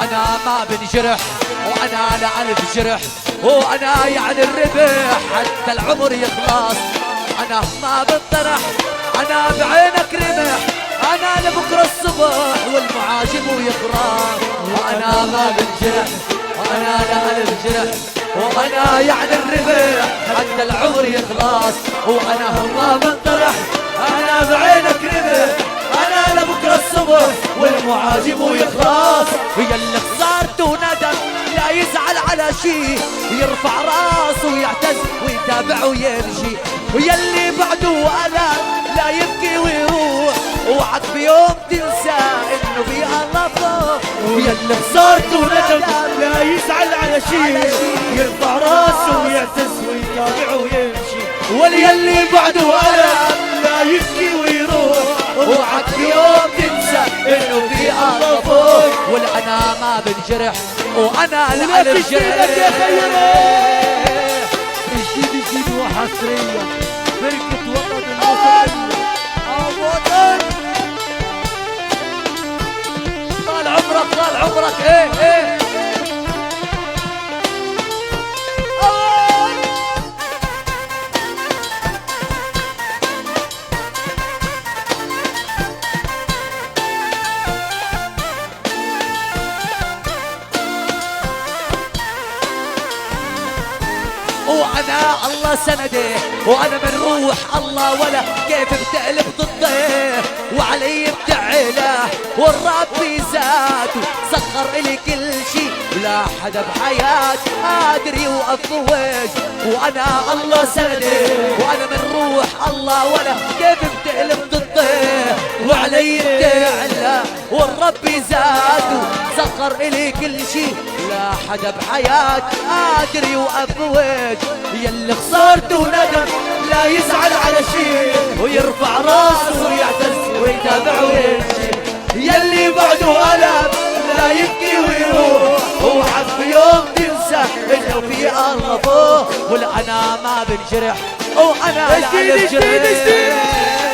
أنا ما بنجرح وأنا لألف جرح، وأنا يعني الربح حتى العمر يخلص. أنا ما بنطرح أنا بعينك رمح، أنا لبكرة الصبح والمعاجم يخرج. وأنا ما بنجرح وأنا لألف جرح، وأنا يعني الربح حتى العمر يخلص. وأنا ما بنطرح أنا بعينك رمح، أنا لبكرة الصبح والمعاجم يخلص. هي اللي خسرت وندم لا يزعل على شي، يرفع راسه ويعتز ويتابع ويمشي. ويا اللي بعده ألم لا يبكي ويروح، اوعك بيوم تنسى انه في الله فوق. ويا اللي خسرت وندم لا يزعل على شي، يرفع راسه ويعتز ويتابع ويمشي. واليا اللي بعده ألم لا يبكي ويروح، اوعك بيوم تنسى انه في الله فوق. وانا ما بنجرح وانا الالف جرح. يا خيري جديد جديد وحصرية فرقة وطن المصرية. وطن طال عمرك طال عمرك. ايه ايه وانا الله سندي، وانا من روح الله ولا كيف بتقلب ضده. وعلي بتعله والرب ذاته سخر الي كل شي، ولا حدا بحياتي قادر يوقف وجه. وانا الله سندي، وانا من روح الله ولا كيف بتقلب ضده. وعلي بتعله والرب ذاته سخر الي كل شي، لا حدا بحياتي قادر يوقف وجه. يلي خسرت وندم لا يزعل على شي، ويرفع راسه ويعتز ويتابع ويمشي. يلي بعده ألم لا يبكي ويروح، اوعك بيوم تنسى انه في الله فوق. وانا ما بنجرح وانا لا بنجرح.